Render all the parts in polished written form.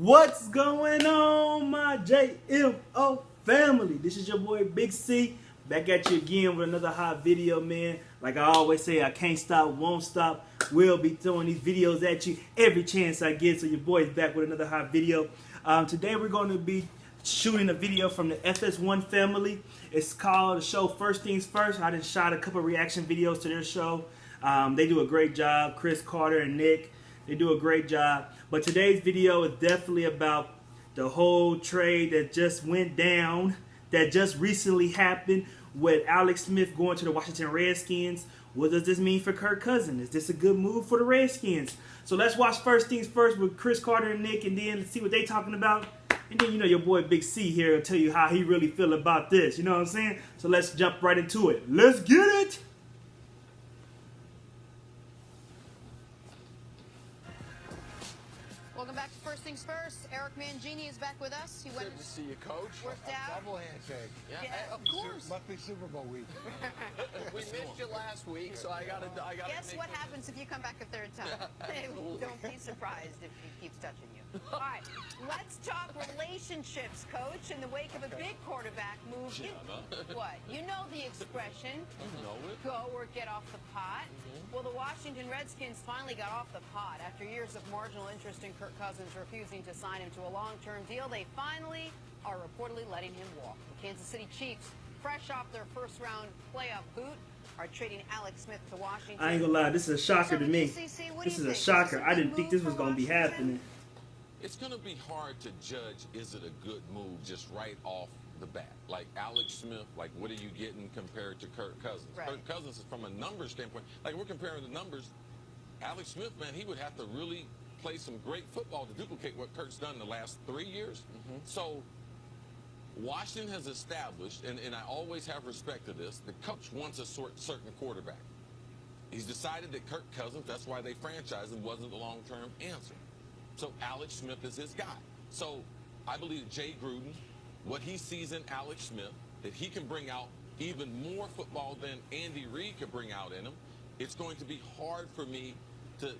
What's going on, my JMO family? This is your boy Big C, back at you again with another hot video, man. Like I always say, I can't stop, won't stop. We'll be throwing these videos at you every chance I get. So your boy's back with another hot video. Today we're going to be shooting a video from the FS1 family. It's called the show First Things First. I just shot a couple reaction videos to their show. They do a great job. Chris, Carter, and Nick. They do a great job. But today's video is definitely about the whole trade that just went down, that just recently happened with Alex Smith going to the Washington Redskins. What does this mean for Kirk Cousins? Is this a good move for the Redskins? So let's watch First Things First with Chris, Carter, and Nick, and then see what they talking about. And then, you know, your boy Big C here will tell you how he really feel about this. You know what I'm saying? So let's jump right into it. Let's get it! Welcome back to First Things First. Eric Mangini is back with us. He went Good to see you, Coach. worked out. Double handshake. Yeah, of course. Must be Super Bowl week. We missed you last week, so I gotta. Guess what happens if you come back a third time? Don't be surprised if he keeps touching you. All right, let's talk relationships, Coach. In the wake of a big quarterback move. What? You know the expression. You know it. Go or get off the pot. Well, the Washington Redskins finally got off the pot. After years of marginal interest in Kirk Cousins refusing to sign him to a long-term deal, they finally are reportedly letting him walk. The Kansas City Chiefs, fresh off their first-round playoff boot, are trading Alex Smith to Washington. I ain't gonna lie, this is a shocker to me. This is a shocker. I didn't think this was gonna be happening. It's gonna be hard to judge. Is it a good move just right off the bat? Like Alex Smith, like what are you getting compared to Kirk Cousins? Right. Kirk Cousins is from a numbers standpoint. Like we're comparing the numbers. Alex Smith, man, he would have to really play some great football to duplicate what Kirk's done in the last 3 years. So Washington has established, and I always have respect to this, the coach wants a certain quarterback. He's decided that Kirk Cousins, that's why they franchised him, wasn't the long-term answer. So Alex Smith is his guy. So I believe Jay Gruden, what he sees in Alex Smith, that he can bring out even more football than Andy Reid could bring out in him. It's going to be hard for me to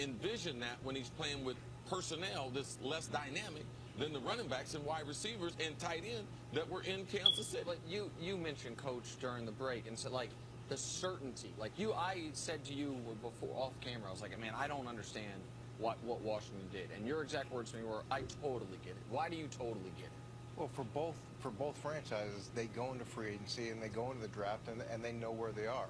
envision that when he's playing with personnel that's less dynamic than the running backs and wide receivers and tight end that were in Kansas City. But you mentioned, Coach, during the break, and said, like, the certainty. Like, I said to you before, off camera, I was like, man, I don't understand what Washington did. And your exact words to me were, I totally get it. Why do you totally get it? Well, for both franchises, they go into free agency and they go into the draft and they know where they are.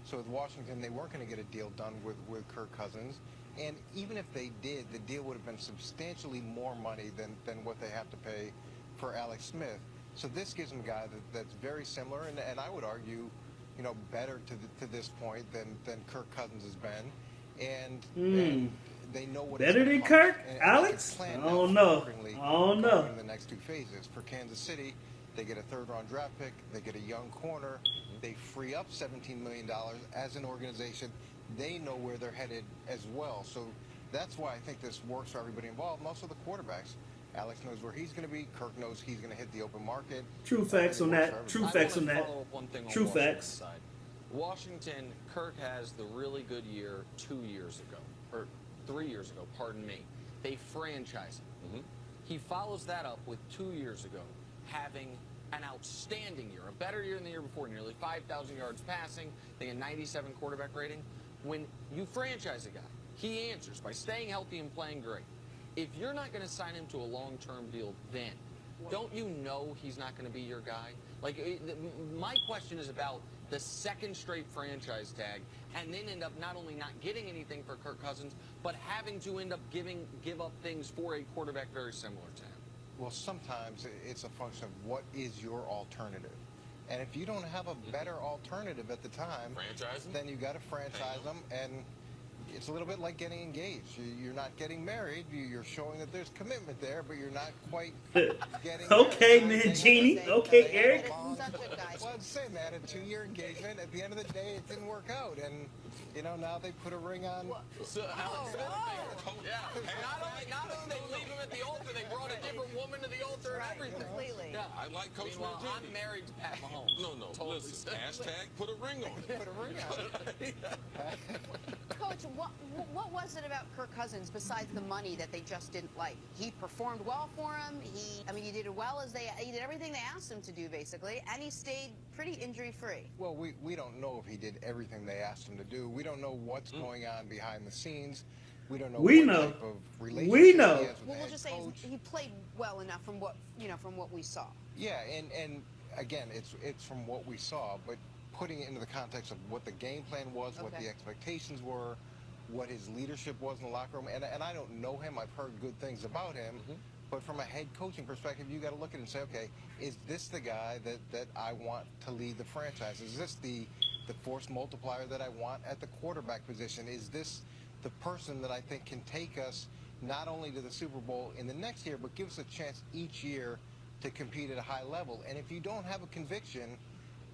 So with Washington, they weren't going to get a deal done with Kirk Cousins. And even if they did, the deal would have been substantially more money than what they have to pay for Alex Smith. So this gives them a guy that's very similar, and I would argue, you know, better to this point than Kirk Cousins has been. And they know what better than Kirk? Alex? I don't know. In the next two phases. For Kansas City, they get a third-round draft pick. They get a young corner. They free up $17 million as an organization. They know where they're headed as well. So that's why I think this works for everybody involved, and also the quarterbacks. Alex knows where he's going to be. Kirk knows he's going to hit the open market. True facts on that. True facts on that. True facts. Washington, Kirk has the really good year 2 years ago, or 3 years ago, pardon me. They franchise him. He follows that up with 2 years ago having an outstanding year, a better year than the year before, nearly 5,000 yards passing, I think a 97 quarterback rating. When you franchise a guy, he answers by staying healthy and playing great. If you're not going to sign him to a long-term deal then, don't you know he's not going to be your guy? Like, my question is about the second straight franchise tag and then end up not only not getting anything for Kirk Cousins, but having to end up give up things for a quarterback very similar to him. Well, sometimes it's a function of what is your alternative. And if you don't have a better alternative at the time, then you got to franchise them. And it's a little bit like getting engaged. You're not getting married. You're showing that there's commitment there, but you're not quite getting Okay, married. Mangini. Okay, Eric. Well, I'm saying that a 2-year engagement. At the end of the day, it didn't work out. And, you know, now they put a ring on. So Alex Smith, Yeah. And not only they leave him at the altar, they brought a different woman to the altar and everything. Completely. Yeah. I like Coach Meanwhile, Mangini. I'm married to Pat Mahomes. No, Totally listen, different. hashtag put a ring on it. Put a ring on it. Coach, what was it about Kirk Cousins besides the money that they just didn't like? He performed well for him. He did well he did everything they asked him to do basically, and he stayed pretty injury free. Well, we don't know if he did everything they asked him to do. We don't know what's going on behind the scenes. We don't know We what know. type of relationship We know. he has with Well, the we'll head just say coach. he played well enough from what we saw. Yeah, and again, it's from what we saw, but putting it into the context of what the game plan was, what Okay. the expectations were, what his leadership was in the locker room, and I don't know him. I've heard good things about him, but from a head coaching perspective, you got to look at it and say, okay, is this the guy that I want to lead the franchise? Is this the force multiplier that I want at the quarterback position? Is this the person that I think can take us not only to the Super Bowl in the next year, but give us a chance each year to compete at a high level? And if you don't have a conviction,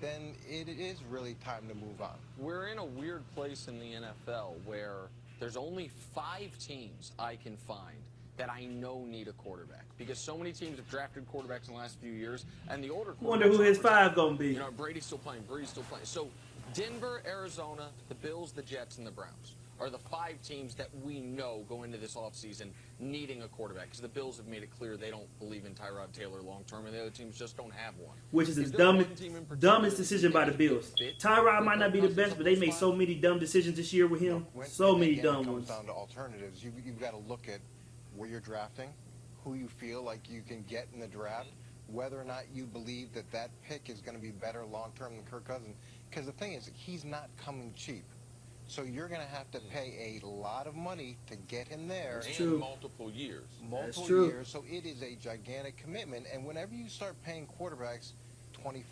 then it is really time to move on. We're in a weird place in the NFL where there's only 5 teams I can find that I know need a quarterback, because so many teams have drafted quarterbacks in the last few years, and the older quarterbacks. Wonder who his aren't 5 gonna be. You know, Brady's still playing. Bree's still playing. So Denver, Arizona, the Bills, the Jets, and the Browns are the 5 teams that we know go into this offseason needing a quarterback, because the Bills have made it clear they don't believe in Tyrod Taylor long term, and the other teams just don't have one. Which is the there one dumbest, team in particular dumbest decision by the that you Bills. think fit Tyrod might Kirk not be the Cousins best, of but they those made 5? so many dumb decisions this year with him. So And many again, dumb it comes ones. down to alternatives. You've got to look at where you're drafting, who you feel like you can get in the draft, whether or not you believe that pick is going to be better long term than Kirk Cousins. Because the thing is, he's not coming cheap. So you're going to have to pay a lot of money to get him there. That's And true. multiple years. Multiple true. years. So it is a gigantic commitment. And whenever you start paying quarterbacks $25,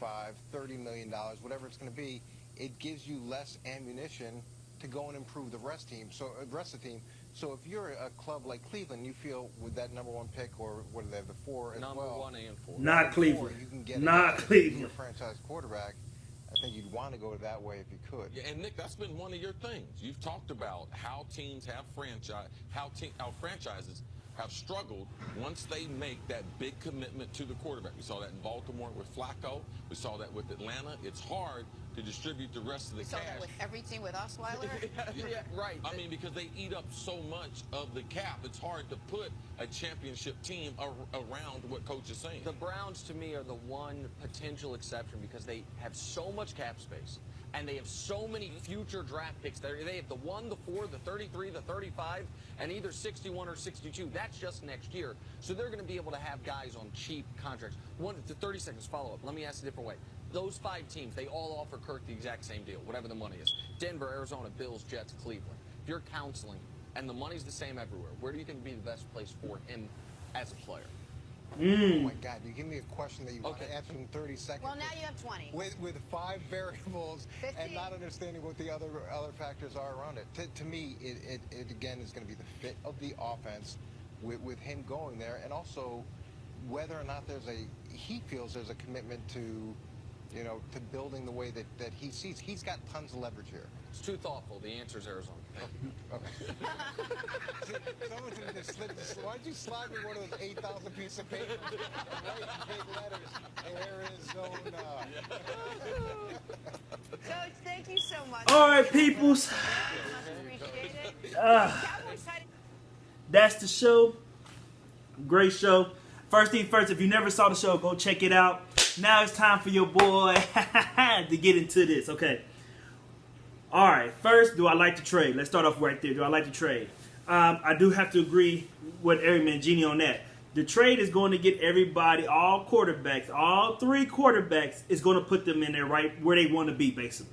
$30 million, whatever it's going to be, it gives you less ammunition to go and improve the rest of the team. So if you're a club like Cleveland, you feel with that number 1 pick, or what do they have, the 4 as Number well? 1 and 4. Not Or Cleveland. you can get Not a Cleveland. franchise quarterback. I think you'd want to go that way if you could. Yeah, and Nick, that's been one of your things. You've talked about how teams have how franchises have struggled once they make that big commitment to the quarterback. We saw that in Baltimore with Flacco. We saw that with Atlanta. It's hard to distribute the rest of the We saw cash. that with every team with Osweiler. Yeah, right. I mean, because they eat up so much of the cap, it's hard to put a championship team around what coach is saying. The Browns, to me, are the one potential exception because they have so much cap space, and they have so many future draft picks. They have the 1, the 4, the 33, the 35, and either 61 or 62. That's just next year. So they're going to be able to have guys on cheap contracts. 30 seconds follow-up. Let me ask a different way. Those 5 teams, they all offer Kirk the exact same deal, whatever the money is. Denver, Arizona, Bills, Jets, Cleveland. If you're counseling and the money's the same everywhere, where do you think would be the best place for him as a player? Oh my God, you give me a question that you want Okay. to answer in 30 seconds. Well, now you have 20. With 5 variables 50. and not understanding what the other factors are around it. To me, it again is going to be the fit of the offense with him going there, and also whether or not he feels there's a commitment to building the way that he sees. He's got tons of leverage here. It's too thoughtful. The answer is Arizona. Okay. Someone's gonna just slip this. Why'd you slide me one of those 8,000 pieces of paper? Right in big letters. Arizona. Coach, thank you so much. All right, peoples. Much appreciated. Ah. Cowboys had That's the show. Great show. First thing first, if you never saw the show, go check it out. Now it's time for your boy to get into this. Okay. All right. First, do I like to trade? Let's start off right there. Do I like to trade? I do have to agree with Eric Mangini on that. The trade is going to get everybody, all quarterbacks, all 3 quarterbacks, is going to put them in there right where they want to be, basically.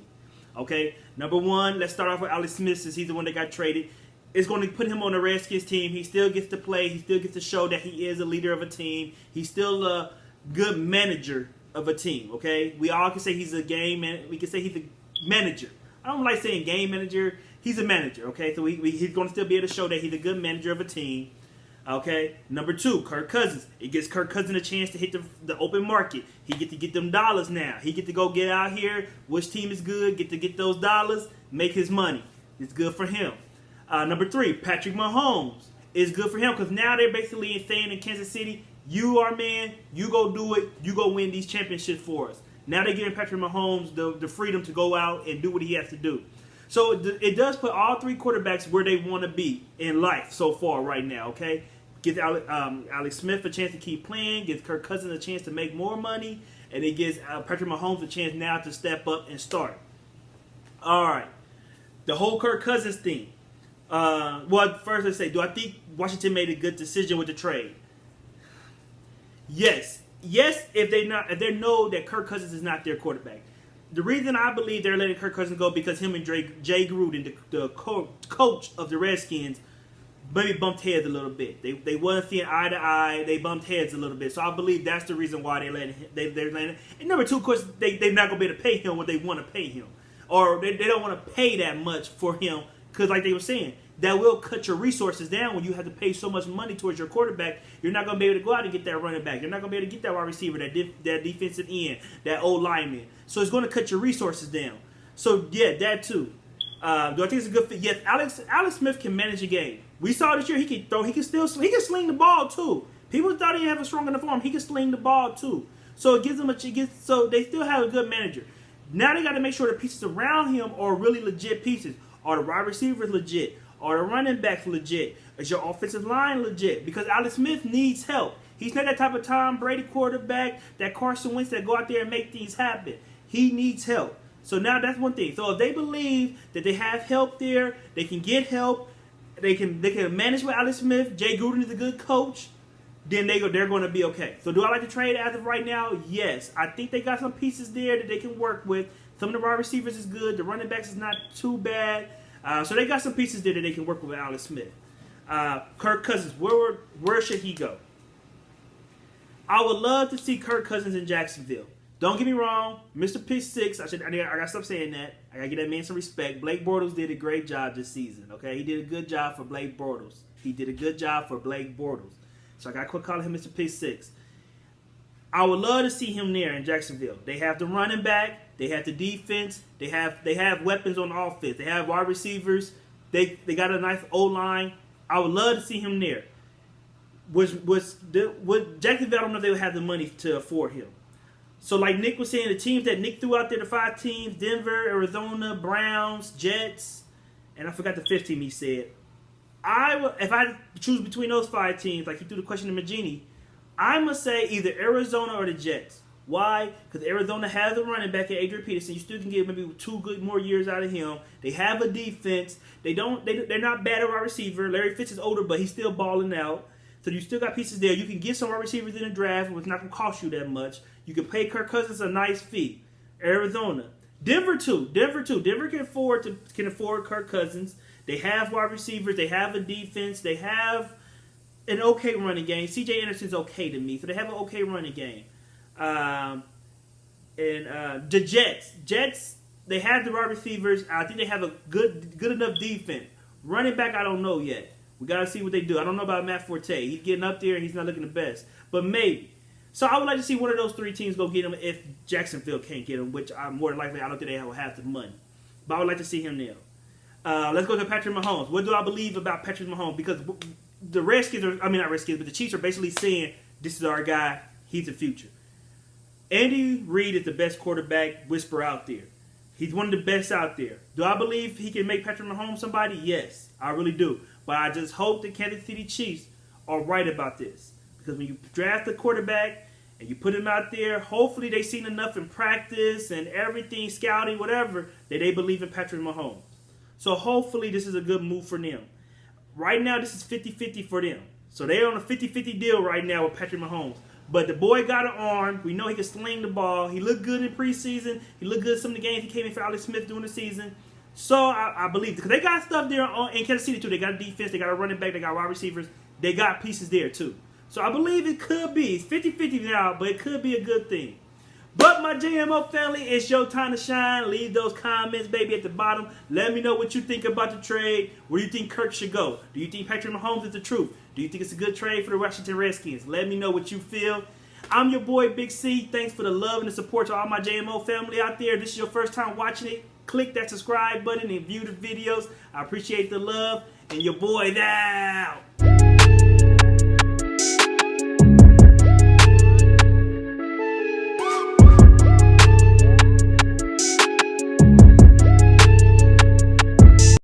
Okay. Number 1, let's start off with Alex Smith, since he's the one that got traded. It's going to put him on the Redskins team. He still gets to play. He still gets to show that he is a leader of a team. He's still a good manager of a team, okay? We all can say he's a game man. We can say he's a manager. I don't like saying game manager. He's a manager, okay? So he's going to still be able to show that he's a good manager of a team, okay? Number 2, Kirk Cousins. It gives Kirk Cousins a chance to hit the open market. He get to get them dollars now. He get to go get out here. Which team is good? Get to get those dollars. Make his money. It's good for him. Number 3, Patrick Mahomes is good for him because now they're basically saying in Kansas City, you are man, you go do it, you go win these championships for us. Now they're giving Patrick Mahomes the freedom to go out and do what he has to do. So it does put all 3 quarterbacks where they want to be in life so far right now, okay? Gives Alex Smith a chance to keep playing, gives Kirk Cousins a chance to make more money, and it gives Patrick Mahomes a chance now to step up and start. All right. The whole Kirk Cousins thing. Well, first let's say, do I think Washington made a good decision with the trade? Yes. Yes, if they know that Kirk Cousins is not their quarterback. The reason I believe they're letting Kirk Cousins go because him and Jay Gruden, the coach of the Redskins, maybe bumped heads a little bit. They wasn't seeing eye to eye. They bumped heads a little bit. So I believe that's the reason why they're letting him. And number 2, of course, they're not going to be able to pay him what they want to pay him. Or they don't want to pay that much for him because, like they were saying, that will cut your resources down when you have to pay so much money towards your quarterback. You're not going to be able to go out and get that running back. You're not going to be able to get that wide receiver, that defensive end, that old lineman. So it's going to cut your resources down. So, yeah, that too. Do I think it's a good fit? Yes, Alex Smith can manage a game. We saw this year he can throw. He can sling the ball too. People thought he didn't have a strong enough arm. He can sling the ball too. So it gives them so they still have a good manager. Now they got to make sure the pieces around him are really legit pieces. Are the wide receivers legit? Are the running backs legit? Is your offensive line legit? Because Alex Smith needs help. He's not that type of Tom Brady quarterback, that Carson Wentz that go out there and make things happen. He needs help. So now that's one thing. So if they believe that they have help there, they can get help, they can manage with Alex Smith, Jay Gruden is a good coach, then they're going to be okay. So do I like to trade as of right now? Yes. I think they got some pieces there that they can work with. Some of the wide receivers is good. The running backs is not too bad. So they got some pieces there that they can work with Alex Smith. Kirk Cousins, where should he go? I would love to see Kirk Cousins in Jacksonville. Don't get me wrong, Mr. Pick 6. I gotta stop saying that. I gotta give that man some respect. Blake Bortles did a great job this season. Okay, he did a good job for Blake Bortles. So I gotta quit calling him Mr. Pick 6. I would love to see him there in Jacksonville. They have the running back, they have the defense, they have weapons on offense, they have wide receivers, they got a nice O-line. I would love to see him there. With Jacksonville, I don't know if they would have the money to afford him. So like Nick was saying, the teams that Nick threw out there, the 5 teams, Denver, Arizona, Browns, Jets, and I forgot the 5th team he said. If I choose between those 5 teams, like he threw the question to Magini, I must say either Arizona or the Jets. Why? Because Arizona has a running back in Adrian Peterson. You still can get maybe 2 good more years out of him. They have a defense. They're not bad at wide receiver. Larry Fitz is older, but he's still balling out. So you still got pieces there. You can get some wide receivers in the draft, which not going to cost you that much. You can pay Kirk Cousins a nice fee. Arizona. Denver too. Denver can afford Kirk Cousins. They have wide receivers. They have a defense. They have an okay running game. C.J. Anderson's okay to me. So they have an okay running game. And the Jets, they have the wide receivers. I think they have a good enough defense. Running back, I don't know yet. We got to see what they do. I don't know about Matt Forte. He's getting up there and he's not looking the best. But maybe. So I would like to see one of those 3 teams go get him if Jacksonville can't get him, which I'm more likely I don't think they will have the money. But I would like to see him there. Let's go to Patrick Mahomes. What do I believe about Patrick Mahomes? Because the Redskins not Redskins, but the Chiefs are basically saying, this is our guy. He's the future. Andy Reid is the best quarterback whisperer out there. He's one of the best out there. Do I believe he can make Patrick Mahomes somebody? Yes, I really do. But I just hope the Kansas City Chiefs are right about this. Because when you draft a quarterback and you put him out there, hopefully they've seen enough in practice and everything, scouting, whatever, that they believe in Patrick Mahomes. So hopefully this is a good move for them. Right now, this is 50-50 for them. So they're on a 50-50 deal right now with Patrick Mahomes. But the boy got an arm. We know he can sling the ball. He looked good in preseason. He looked good in some of the games he came in for Alex Smith during the season. So I believe, because they got stuff there in Kansas City too. They got a defense. They got a running back. They got wide receivers. They got pieces there too. So I believe it could be. It's 50-50 now, but it could be a good thing. But my JMO family, it's your time to shine. Leave those comments, baby, at the bottom. Let me know what you think about the trade. Where do you think Kirk should go? Do you think Patrick Mahomes is the truth? Do you think it's a good trade for the Washington Redskins? Let me know what you feel. I'm your boy, Big C. Thanks for the love and the support to all my JMO family out there. This is your first time watching it. click that subscribe button and view the videos. I appreciate the love, and your boy's out.